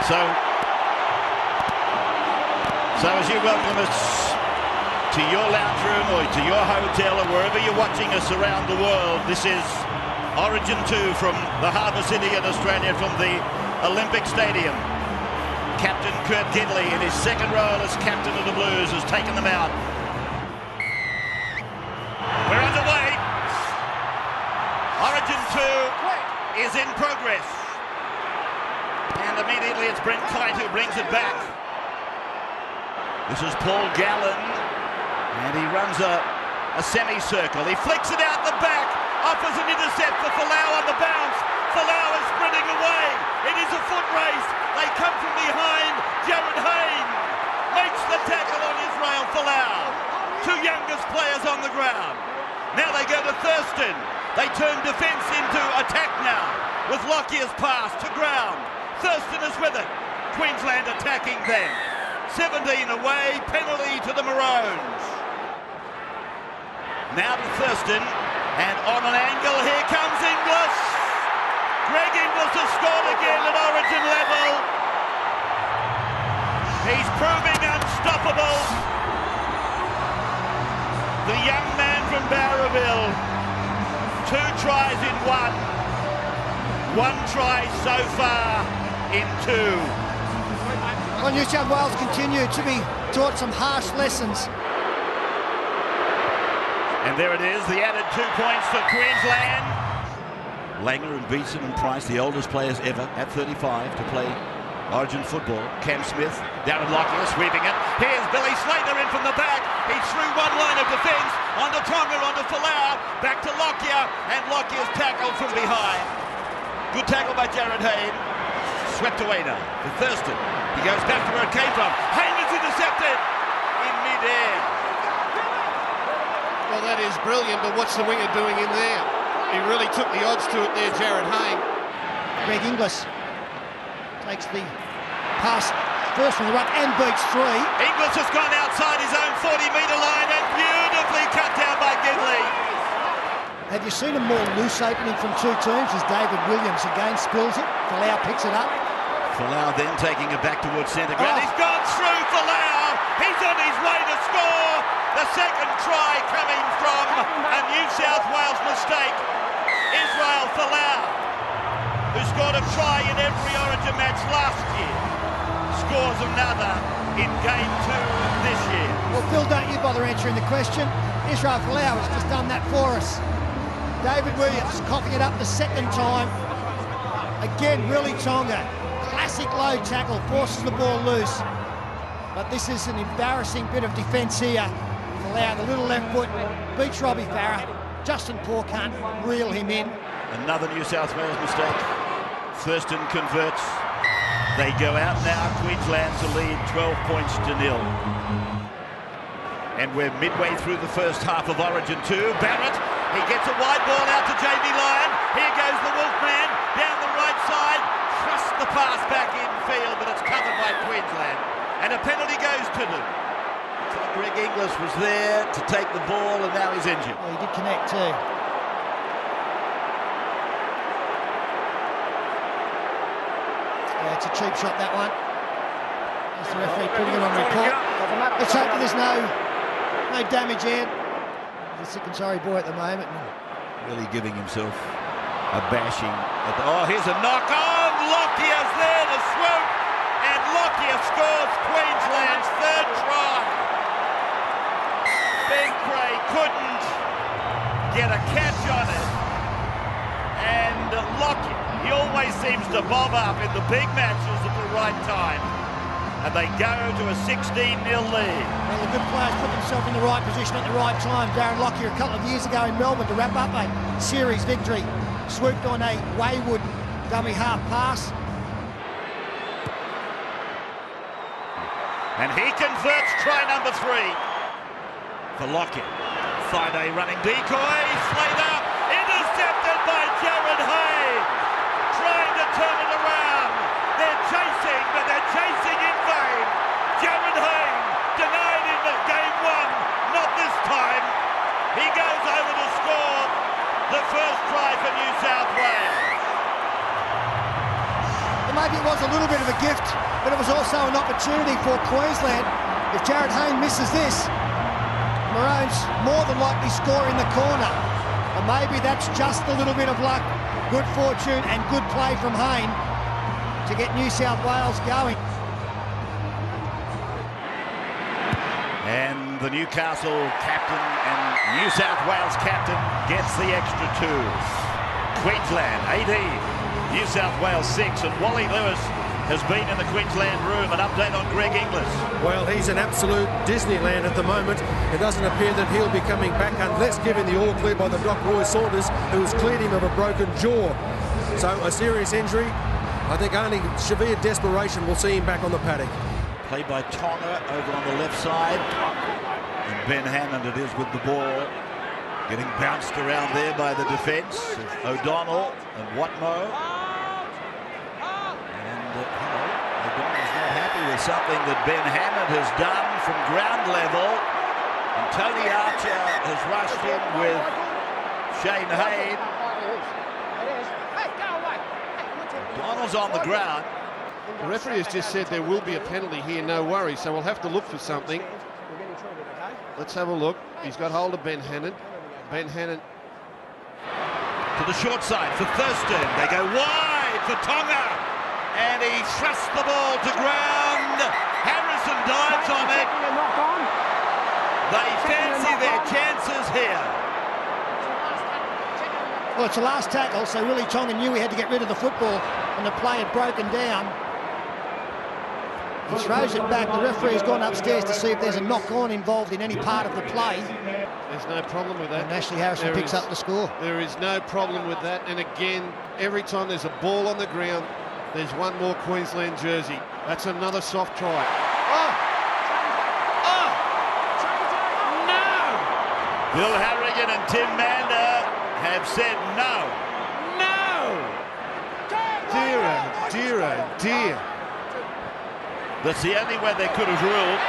So as you welcome us to your lounge room or to your hotel or wherever you're watching us around the world, this is Origin 2 from the Harbour City in Australia, from the Olympic Stadium. Captain Kurt Gidley, in his second role as captain of the Blues, has taken them out. We're underway. Origin 2 is in progress. And immediately it's Brent Kite who brings it back. This is Paul Gallen, and he runs a semicircle. He flicks it out the back, offers an intercept for Folau on the bounce. Folau is sprinting away. It is a foot race. They come from behind. Jared Hayne makes the tackle on Israel Folau. Two youngest players on the ground. Now they go to Thurston. They turn defence into attack now, with Lockyer's pass to ground. Thurston is with it. Queensland attacking them. 17 away, penalty to the Maroons. Now to Thurston, and on an angle, here comes Inglis. Greg Inglis has scored again at Origin level. He's proving unstoppable. The young man from Barraville. 2 tries in 1. 1 try so far in 2. Well, New South Wales continue to be taught some harsh lessons. And there it is, the added 2 points for Queensland. Langer and Beeson and Price, the oldest players ever at 35 to play Origin football. Cam Smith, Darren Lockyer sweeping it. Here's Billy Slater in from the back. He's through one line of defence, onto Tonga, onto Folau, back to Lockyer, and Lockyer's tackled from behind. Good tackle by Jared Hayne. Swept away now for Thurston. He goes back to where it came from. Hayne is intercepted in mid-air. Well, that is brilliant, but what's the winger doing in there? He really took the odds to it there, Jared Hayne. Greg Inglis takes the pass first from the ruck and beats 3. Inglis has gone outside his own 40-metre line and beautifully cut down by Gidley. Have you seen a more loose opening from 2 teams as David Williams again spills it? Folau picks it up. Folau then taking it back towards centre ground. He's gone through Folau. He's on his way to score. The second try coming from a New South Wales mistake. Israel Folau, who scored a try in every Origin match last year, scores another in game 2 this year. Well, Phil, don't you bother answering the question. Israel Folau has just done that for us. David Williams coughing it up the second time. Again, really Tonga. Classic low tackle, forces the ball loose. But this is an embarrassing bit of defence here. Folau, the little left foot, beats Robbie Farah. Justin Paul can't reel him in. Another New South Wales mistake. Thurston converts. They go out now, Queensland to lead 12 points to 0. And we're midway through the first half of Origin 2. Barrett, he gets a wide ball out to JB Lyon. Here goes the Wolfman down the right side. Thrusts the pass back in field, but it's covered by Queensland. And a penalty goes to them. So Greg Inglis was there to take the ball, and now he's injured. Well, he did connect too. Yeah, it's a cheap shot, that one. There's the referee putting it on report. Let's hope that there's no damage in. He's a sick and sorry boy at the moment. Really giving himself a bashing. Oh, here's a knock on. Lockyer's there to swoop. And Lockyer scores Queensland's 3rd try. Ben Cray couldn't get a catch on it. And Lockyer, he always seems to bob up in the big matches at the right time. And they go to a 16-0 lead. Well, the good players put themselves in the right position at the right time. Darren Lockyer a couple of years ago in Melbourne to wrap up a series victory. Swooped on a wayward dummy half pass. And he converts try number 3 for Lockyer. Friday running decoy. Slater intercepted by Jared Hayne. Trying to turn it around. They're chasing, but they're chasing in vain. Jared Hayne denied in game 1. Not this time. He goes over to score the first try for New South Wales. The maybe it was a little bit of a gift, but it was also an opportunity for Queensland. If Jared Hayne misses this, Maroons more than likely score in the corner. And maybe that's just a little bit of luck, good fortune and good play from Hayne to get New South Wales going. And the Newcastle captain and New South Wales captain gets the extra 2. Queensland 18, New South Wales 6, and Wally Lewis has been in the Queensland room. An update on Greg Inglis. Well, he's in absolute Disneyland at the moment. It doesn't appear that he'll be coming back unless given the all clear by the Doc Roy Saunders, who has cleared him of a broken jaw. So a serious injury. I think only severe desperation will see him back on the paddock. Play by Tonga over on the left side. And Ben Hammond it is with the ball. Getting bounced around there by the defence of O'Donnell and Watmo. And O'Donnell's not happy with something that Ben Hammond has done from ground level. And Tony Archer has rushed in with Shane Hayne. O'Donnell's on the ground. The referee has just said there will be a penalty here, no worries, so we'll have to look for something. Let's have a look. He's got hold of Ben Hannon. Ben Hannon to the short side for Thurston. They go wide for Tonga. And he thrusts the ball to ground. Harrison dives on it. They fancy their chances here. Well, it's the last tackle, so really Tonga knew he had to get rid of the football and the play had broken down. He throws it back. The referee's gone upstairs to see if there's a knock-on involved in any part of the play. There's no problem with that. And Ashley Harrison picks up the score. There is no problem with that. And again, every time there's a ball on the ground, there's one more Queensland jersey. That's another soft try. Oh! Oh! No! Bill Harrigan and Tim Mander have said no. No! Dear, oh dear, oh dear. That's the only way they could have ruled.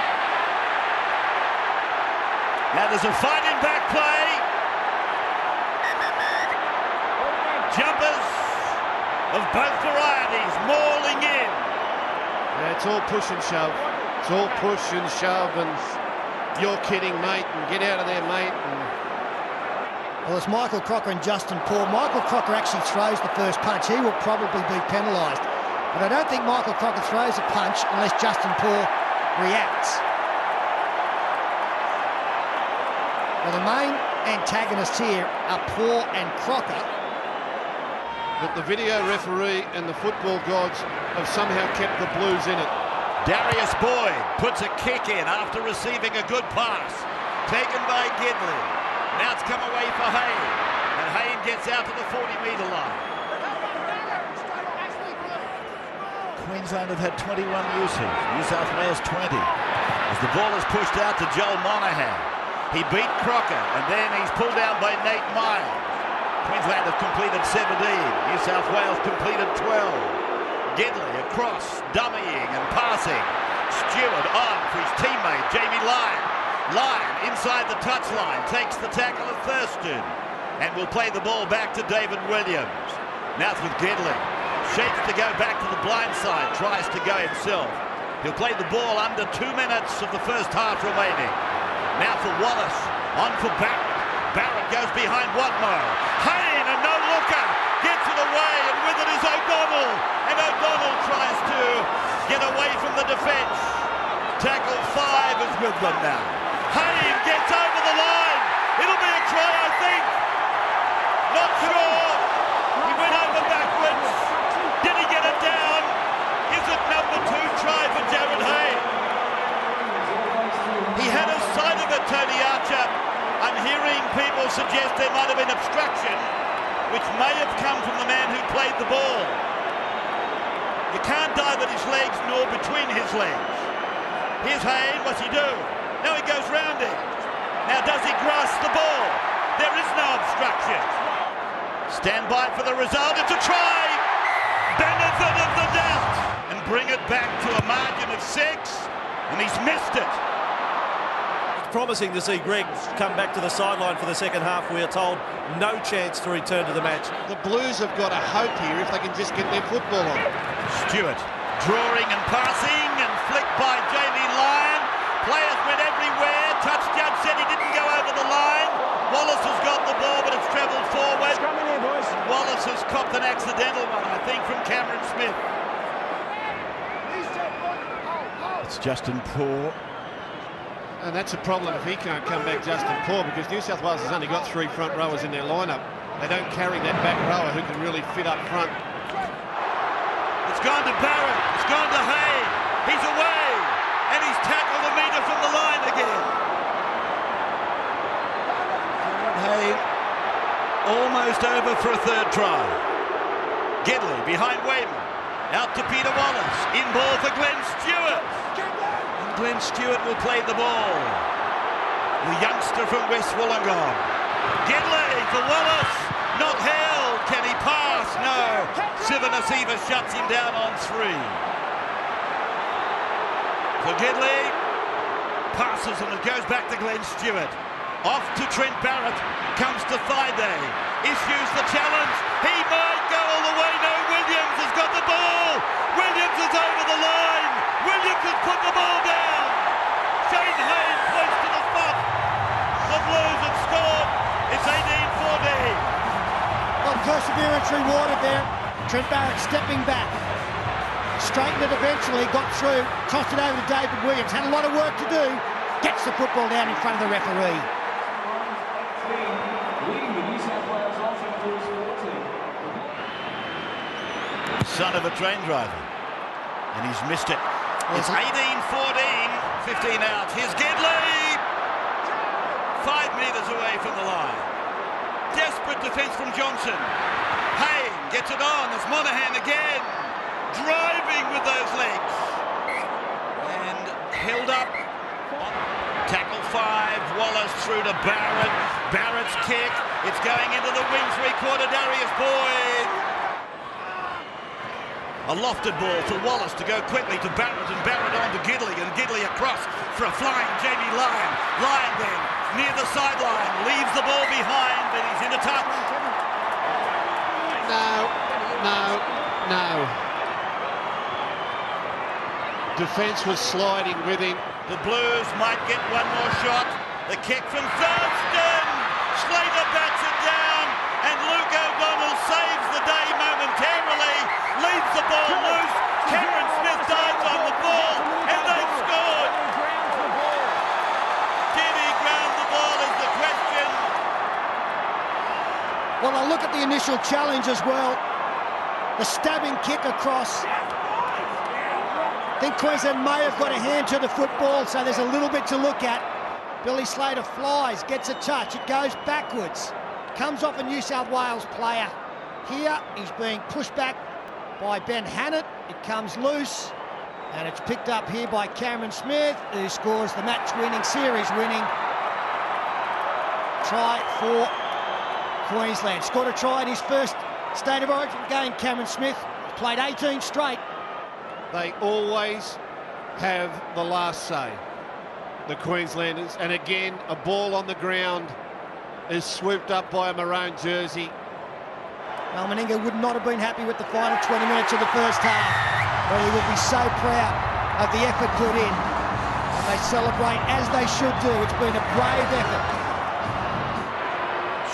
Now there's a fighting back play. Jumpers of both varieties mauling in. Yeah, it's all push and shove. It's all push and shove and you're kidding, mate, and get out of there, mate. Well, it's Michael Crocker and Justin Paul. Michael Crocker actually throws the first punch. He will probably be penalised. But I don't think Michael Crocker throws a punch unless Justin Paul reacts. Well, the main antagonists here are Paul and Crocker. But the video referee and the football gods have somehow kept the Blues in it. Darius Boyd puts a kick in after receiving a good pass. Taken by Gidley. Now it's come away for Hayne. And Hayne gets out to the 40-metre line. Queensland have had 21 uses, New South Wales 20. As the ball is pushed out to Joel Monaghan. He beat Crocker and then he's pulled down by Nate Miles. Queensland have completed 17, New South Wales completed 12. Gidley across, dummying and passing. Stewart on for his teammate Jamie Lyon. Lyon inside the touchline, takes the tackle of Thurston and will play the ball back to David Williams. Now it's with Gidley. Shapes to go back to the blind side, tries to go himself. He'll play the ball under 2 minutes of the first half remaining. Now for Wallace, on for Barrett. Barrett goes behind Watmo. Hayne, a no-looker, gets it away, and with it is O'Donnell. And O'Donnell tries to get away from the defence. Tackle 5 is with them now. Hayne gets over the line. It'll be a try, I think. Not sure. He went over backwards. Did he get it down? Is it number 2 try for Jared Hayne? He had a sight of it, Tony Archer. I'm hearing people suggest there might have been obstruction, which may have come from the man who played the ball. You can't dive at his legs nor between his legs. Here's Hayne, what's he do? Now he goes round it. Now does he grasp the ball? There is no obstruction. Stand by for the result, it's a try! Benefit of the doubt! And bring it back to a margin of 6, and he's missed it. It's promising to see Greg come back to the sideline for the second half. We are told no chance to return to the match. The Blues have got a hope here if they can just get their football on. Stewart drawing and passing and flicked by Jamie Lyon. Players went everywhere. Touch judge said he didn't go over the line. Wallace has got the ball, but it's travelled forward. Wallace has copped an accidental one, I think, from Cameron Smith. It's Justin Poor. And that's a problem if he can't come back, Justin Poor, because New South Wales has only got 3 front rowers in their lineup. They don't carry that back rower who can really fit up front. It's gone to Barrett. It's gone to Hay. He's away. And he's tackled a metre from the line again. Hay almost over for a third try. Gidley behind Wayman. Out to Peter Wallace. In ball for Glenn Stewart. And Glenn Stewart will play the ball. The youngster from West Wollongong. Gidley for Wallace. Not held. Can he pass? No. Sivanasiva shuts him down on 3. For Gidley. Passes and it goes back to Glenn Stewart. Off to Trent Barrett. Comes to Thaiday. Issues the challenge. He might go all the way. No, Williams has got the ball. Williams is over the line. Williams has put the ball down. Shane Hayes points to the spot. The Blues have scored. It's 18-14. Well, perseverance rewarded there. Trent Barrett stepping back. Straightened it eventually, got through, tossed it over to David Williams. Had a lot of work to do. Gets the football down in front of the referee. Son of a train driver. And he's missed it. It's 18-14, 15 out. Here's Gidley. 5 metres away from the line. Desperate defence from Johnson. Hayne gets it on. It's Monaghan again. Driving with those legs. And held up. Tackle 5. Wallace through to Barrett. Barrett's kick. It's going into the wing 3-quarter. Darius Boyd. A lofted ball for Wallace to go quickly to Barrett, and Barrett on to Gidley, and Gidley across for a flying Jamie Lyon. Lyon then near the sideline, leaves the ball behind, but he's into touch. No. Defence was sliding with him. The Blues might get one more shot. The kick from Thurston. Slater bats it down, and Luke O'Donnell saves the day momentarily. Leaves the ball loose. Cameron Smith dives on the ball, and they've scored. Did he ground the ball is the question. Well, I look at the initial challenge as well. The stabbing kick across. I think Queensland may have got a hand to the football, so there's a little bit to look at. Billy Slater flies, gets a touch. It goes backwards. Comes off a New South Wales player. Here, he's being pushed back by Ben Hannett. It comes loose, and it's picked up here by Cameron Smith, who scores the match-winning, series-winning try for Queensland. Scored a try in his first State of Origin game, Cameron Smith. Played 18 straight. They always have the last say, the Queenslanders. And again, a ball on the ground is swooped up by a maroon jersey. Well, Meninga would not have been happy with the final 20 minutes of the first half, but he will be so proud of the effort put in. And they celebrate as they should do. It's been a brave effort.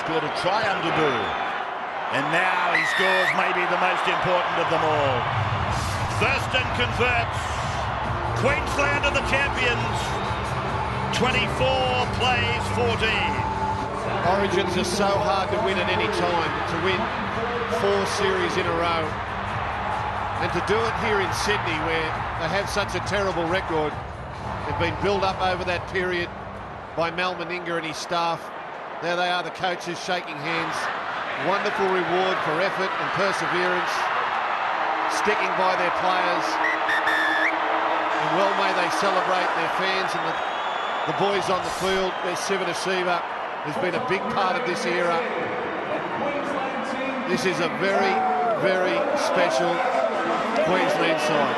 Scored a try under Boo. And now he scores maybe the most important of them all. Thurston converts. Queensland are the champions. 24 plays 14. Origins are so hard to win at any time. To win 4 series in a row, and to do it here in Sydney, where they have such a terrible record. They've been built up over that period by Mal Meninga and his staff. There they are, the coaches shaking hands. Wonderful reward for effort and perseverance, sticking by their players, and well may they celebrate their fans and the boys on the field. There's Sivanasiva, who's been a big part of this era. This is a very, very special Queensland side.